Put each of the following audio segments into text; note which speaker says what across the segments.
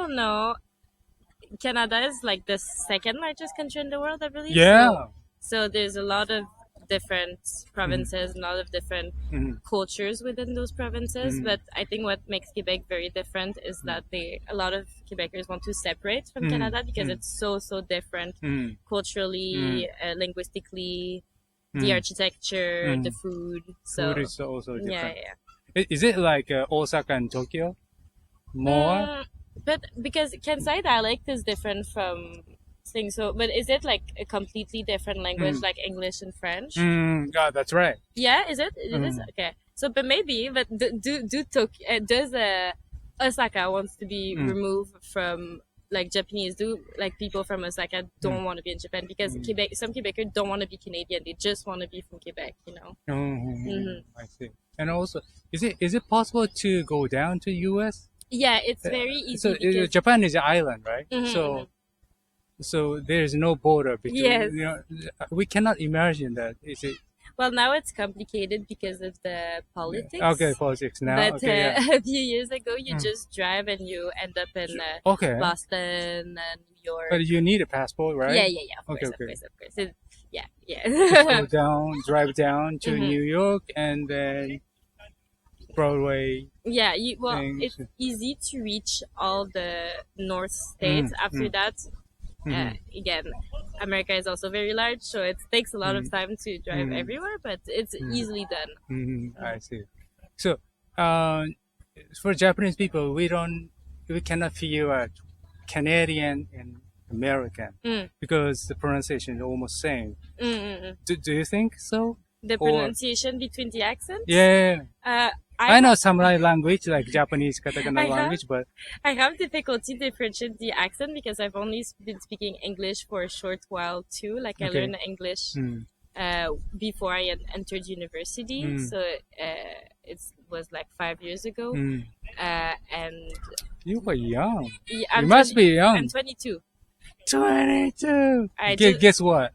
Speaker 1: don't know. Canada is like the second largest country in the world, I believe.
Speaker 2: Yeah.
Speaker 1: So there's a lot of different provinces, a lot of different cultures within those provinces. But I think what makes Quebec very different is that a lot of Quebecers want to separate from Canada because it's so different culturally, linguistically, the architecture, the food. So
Speaker 2: Food is also different.
Speaker 1: yeah.
Speaker 2: Is it like Osaka and Tokyo? More?
Speaker 1: But because Kansai dialect is different from things, so but is it like a completely different language, like English and French?
Speaker 2: Yeah, that's right.
Speaker 1: Yeah, is it? It is okay. So, but maybe, but does Osaka wants to be removed from like Japanese? Do like people from Osaka don't want to be in Japan because some Quebecers don't want to be Canadian. They just want to be from Quebec, you know.
Speaker 2: I see. And also, is it possible to go down to US?
Speaker 1: Yeah, it's very easy.
Speaker 2: So
Speaker 1: because,
Speaker 2: Japan is an island, right? So there is no border between.
Speaker 1: Yes.
Speaker 2: You know, we cannot imagine that. Is it?
Speaker 1: Well, now it's complicated because of the politics.
Speaker 2: Okay, politics now.
Speaker 1: But
Speaker 2: okay,
Speaker 1: a few years ago, you just drive and you end up in Boston and New York.
Speaker 2: But you need a passport, right?
Speaker 1: Yeah. Of course.
Speaker 2: Go drive down to New York, and then Broadway.
Speaker 1: Yeah, it's easy to reach all the North states. After that, again, America is also very large, so it takes a lot of time to drive everywhere, but it's easily done.
Speaker 2: I see. So, for Japanese people, we cannot figure out Canadian and American because the pronunciation is almost same. Do you think so?
Speaker 1: The pronunciation between the accents?
Speaker 2: Yeah. I know some language, like Japanese katakana language, but
Speaker 1: I have difficulty differentiating the accent because I've only been speaking English for a short while too. Like I learned English before I entered university, so it was like 5 years ago. And
Speaker 2: you were young.
Speaker 1: Yeah,
Speaker 2: you must be young.
Speaker 1: I'm 22.
Speaker 2: 22. Guess what?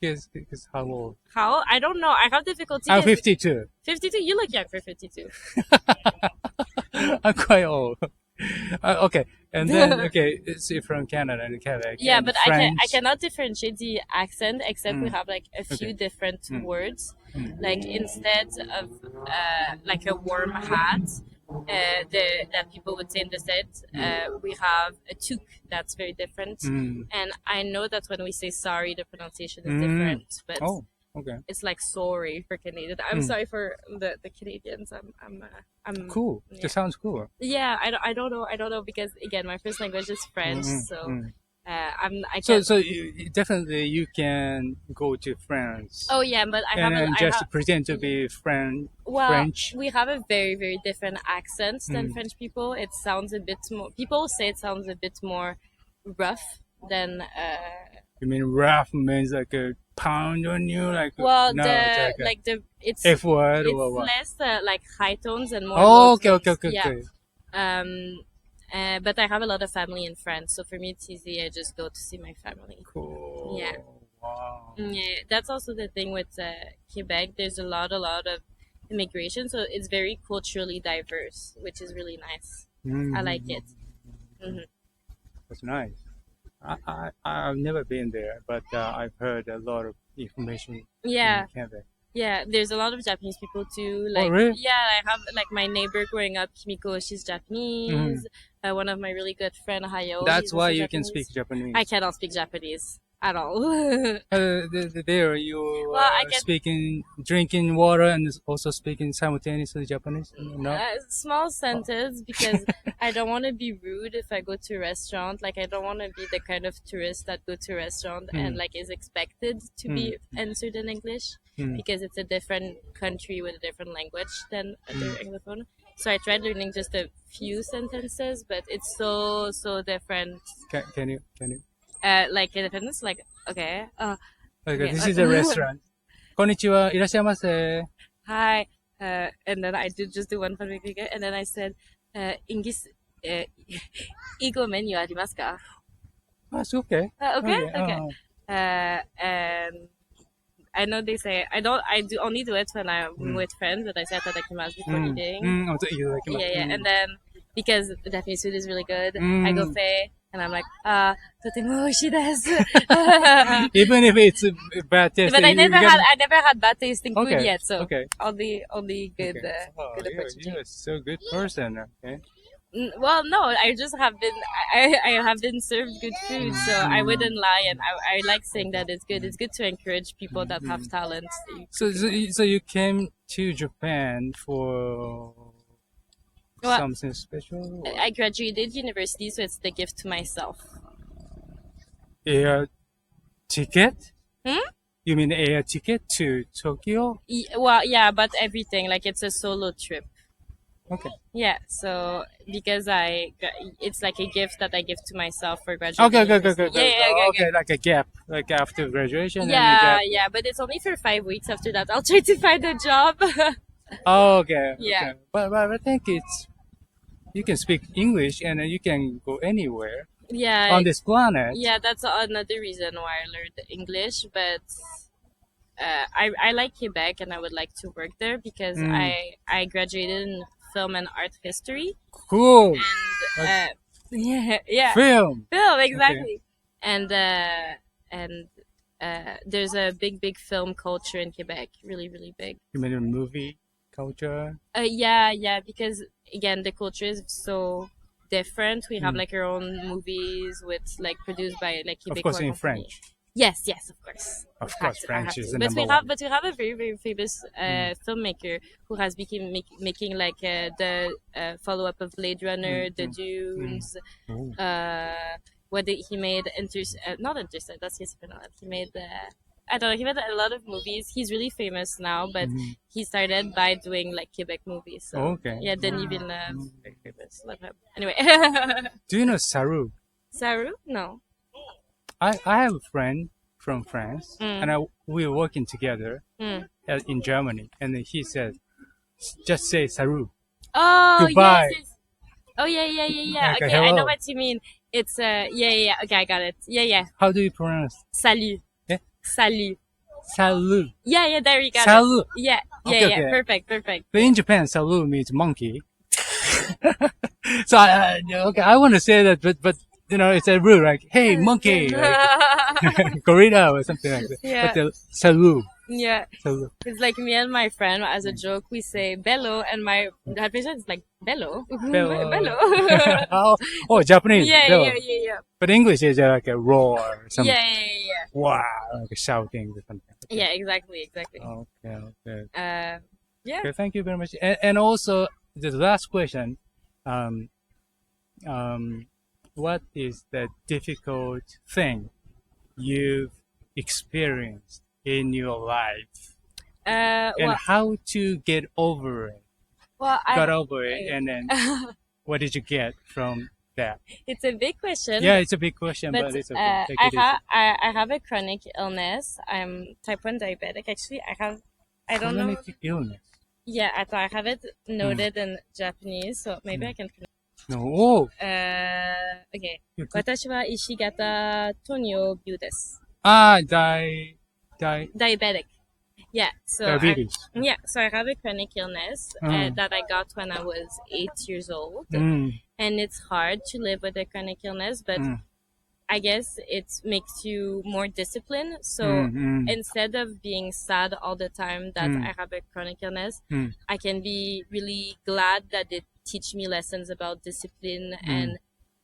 Speaker 2: Guess how old?
Speaker 1: How? I don't know. I have difficulty.
Speaker 2: I'm 52.
Speaker 1: 52? You look young for 52.
Speaker 2: I'm quite old. Okay. And then, it's from Canada and Quebec.
Speaker 1: Yeah,
Speaker 2: and
Speaker 1: but
Speaker 2: French.
Speaker 1: I cannot differentiate the accent except we have like a few different words. Like instead of like a warm hat, that people would say in the States, we have a toque that's very different. And I know that when we say sorry, the pronunciation is different. But it's like sorry for Canadian. I'm sorry for the Canadians. I'm
Speaker 2: cool.
Speaker 1: Yeah.
Speaker 2: That sounds cool.
Speaker 1: Yeah, I don't know because again, my first language is French, so.
Speaker 2: So you can go to France.
Speaker 1: Oh yeah, but I
Speaker 2: pretend to be French.
Speaker 1: We have a very, very different accent than French people. It sounds a bit more. People say it sounds a bit more rough than.
Speaker 2: You mean rough means like a pound on you, like?
Speaker 1: Well,
Speaker 2: it's F word
Speaker 1: it's
Speaker 2: or what?
Speaker 1: Less like high tones and more.
Speaker 2: Oh, okay.
Speaker 1: Yeah. But I have a lot of family in France, so for me it's easy. I just go to see my family.
Speaker 2: Cool.
Speaker 1: Yeah.
Speaker 2: Wow.
Speaker 1: Yeah, that's also the thing with Quebec. There's a lot of immigration, so it's very culturally diverse, which is really nice. I like it.
Speaker 2: That's nice. I've never been there, but I've heard a lot of information.
Speaker 1: Yeah.
Speaker 2: In Quebec.
Speaker 1: Yeah, there's a lot of Japanese people too. Like,
Speaker 2: really?
Speaker 1: Yeah, I have like my neighbor growing up, Kimiko. She's Japanese. One of my really good friend, Hayo.
Speaker 2: That's why you
Speaker 1: Japanese.
Speaker 2: Can speak Japanese.
Speaker 1: I cannot speak Japanese at all.
Speaker 2: There you speaking, drinking water, and also speaking simultaneously Japanese. No,
Speaker 1: small sentence because I don't want to be rude if I go to a restaurant. Like I don't want to be the kind of tourist that go to a restaurant and like is expected to be answered in English because it's a different country with a different language than other Anglophone. So I tried learning just a few sentences, but it's so different.
Speaker 2: Can you?
Speaker 1: Like independence, like okay.
Speaker 2: This is a restaurant. こんにちは、いらっしゃいませ.
Speaker 1: Hi. And then I did just do one for me, and then I said, English, 英語メニューありますか?
Speaker 2: That's okay.
Speaker 1: Okay. And I know they say I do only do it when I'm with friends, but I say atadakimasu before eating. Yeah, and then because the Japanese food is really good, I go say and I'm like, totemo oishii desu.
Speaker 2: Even if it's bad taste.
Speaker 1: But I never had bad tasting food
Speaker 2: Okay,
Speaker 1: yet, so
Speaker 2: okay.
Speaker 1: only good good opportunity.
Speaker 2: You're so good person. Okay.
Speaker 1: Well, no, I just have been I have been served good food, so I wouldn't lie, and I like saying that it's good. It's good to encourage people that have talent.
Speaker 2: So you came to Japan for something special?
Speaker 1: I graduated university, so it's the gift to myself.
Speaker 2: Air ticket?
Speaker 1: Hmm?
Speaker 2: You mean air ticket to Tokyo?
Speaker 1: Well, yeah, but everything, like it's a solo trip.
Speaker 2: Okay.
Speaker 1: Yeah, so because it's like a gift that I give to myself for graduation.
Speaker 2: Okay.
Speaker 1: Yeah,
Speaker 2: okay, like a gap, like after graduation.
Speaker 1: Yeah, but it's only for 5 weeks. After that, I'll try to find a job.
Speaker 2: Okay.
Speaker 1: Yeah.
Speaker 2: Okay. But I think you can speak English and you can go anywhere.
Speaker 1: Yeah.
Speaker 2: On this planet.
Speaker 1: Yeah, that's another reason why I learned English, but. I like Quebec and I would like to work there because I graduated in film and art history.
Speaker 2: Cool.
Speaker 1: And yeah.
Speaker 2: Film,
Speaker 1: exactly. Okay. And there's a big film culture in Quebec, really really big.
Speaker 2: You mean a movie culture?
Speaker 1: Yeah, because again the culture is so different. We have like our own movies with like produced by like Quebec.
Speaker 2: Of course, in French.
Speaker 1: Yes, of course.
Speaker 2: Of course, French is the
Speaker 1: but
Speaker 2: number
Speaker 1: we
Speaker 2: one.
Speaker 1: have a very very famous filmmaker who has been making like the follow up of Blade Runner, The Dunes. What did he made? Not Interstellar. That's his final. He made I don't know. He made a lot of movies. He's really famous now, but he started by doing like Quebec movies. So,
Speaker 2: okay.
Speaker 1: Yeah, Denis Villeneuve, very famous. Love him. Anyway.
Speaker 2: Do you know Saru?
Speaker 1: Saru? No.
Speaker 2: I have a friend from France, and we were working together in Germany, and he said, "Just say Saru."
Speaker 1: Oh,
Speaker 2: goodbye.
Speaker 1: Yes. Oh yeah.
Speaker 2: Okay,
Speaker 1: Okay, I know
Speaker 2: hello.
Speaker 1: what you mean. It's yeah. Okay, I got it. Yeah.
Speaker 2: How do you pronounce?
Speaker 1: Salut.
Speaker 2: Yeah?
Speaker 1: Salut.
Speaker 2: Salu.
Speaker 1: Yeah, there you got
Speaker 2: Salu.
Speaker 1: it. Yeah.
Speaker 2: Okay.
Speaker 1: Perfect.
Speaker 2: But in Japan, Salu means monkey. So I want to say that, but you know, it's a rule, like, hey, monkey, like, gorilla or something like that.
Speaker 1: Yeah.
Speaker 2: But the Salu.
Speaker 1: Yeah.
Speaker 2: Salu.
Speaker 1: It's like me and my friend, as a joke, we say bello, and my husband is like bello.
Speaker 2: Bello. oh, Japanese.
Speaker 1: Yeah,
Speaker 2: bello.
Speaker 1: yeah.
Speaker 2: But English is like a roar or something.
Speaker 1: Yeah.
Speaker 2: Wow, like a shouting or something.
Speaker 1: Yeah, exactly.
Speaker 2: Okay.
Speaker 1: Yeah.
Speaker 2: Okay, thank you very much. And also, the last question, what is the difficult thing you've experienced in your life? And how to get over it? Got over it, and then what did you get from that?
Speaker 1: It's a big question.
Speaker 2: Yeah, it's a big question, but it's okay. Take it easy.
Speaker 1: I have a chronic illness. I'm type 1 diabetic. Actually, I don't know.
Speaker 2: Chronic illness.
Speaker 1: Yeah, I have it noted in Japanese, so maybe I can pronounce.
Speaker 2: No.
Speaker 1: Okay. 私は石型糖尿病です。Diabetic. Yeah. So
Speaker 2: diabetes.
Speaker 1: So I have a chronic illness that I got when I was 8 years old, and it's hard to live with a chronic illness, but I guess it makes you more disciplined. So instead of being sad all the time that I have a chronic illness, I can be really glad that it teach me lessons about discipline, and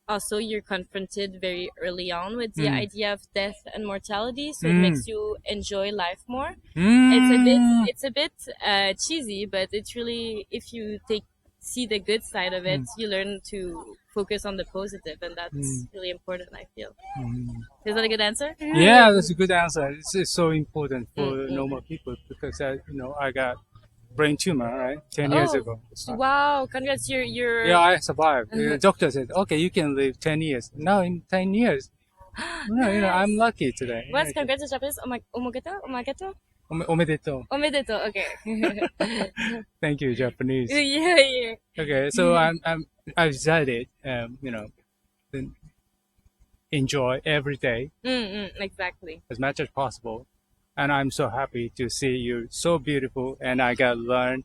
Speaker 1: also you're confronted very early on with the idea of death and mortality, so it makes you enjoy life more. It's a bit cheesy, but it's really, if you see the good side of it, you learn to focus on the positive, and that's really important, I feel. Is that a good answer?
Speaker 2: Yeah, that's a good answer. It's so important for normal people because I got brain tumor, right? 10 years ago.
Speaker 1: Wow, congrats, you're...
Speaker 2: Yeah, I survived. The doctor said, okay, you can live 10 years. Now in 10 years, I'm lucky today.
Speaker 1: What's congrats in Japanese? Omedetou?
Speaker 2: Omedetou.
Speaker 1: Omedetou, okay.
Speaker 2: Thank you, Japanese.
Speaker 1: Yeah.
Speaker 2: Okay, so I decided, enjoy every day.
Speaker 1: Exactly.
Speaker 2: As much as possible. and I'm so happy to see you so beautiful. And I got learn,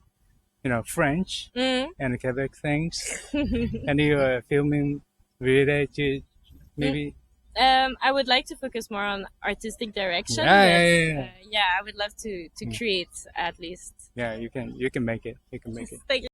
Speaker 2: French and Quebec things. And you are filming related, maybe.
Speaker 1: I would like to focus more on artistic direction.
Speaker 2: Yeah.
Speaker 1: I would love to create at least.
Speaker 2: Yeah, you can make it. You can make it.
Speaker 1: Thank you.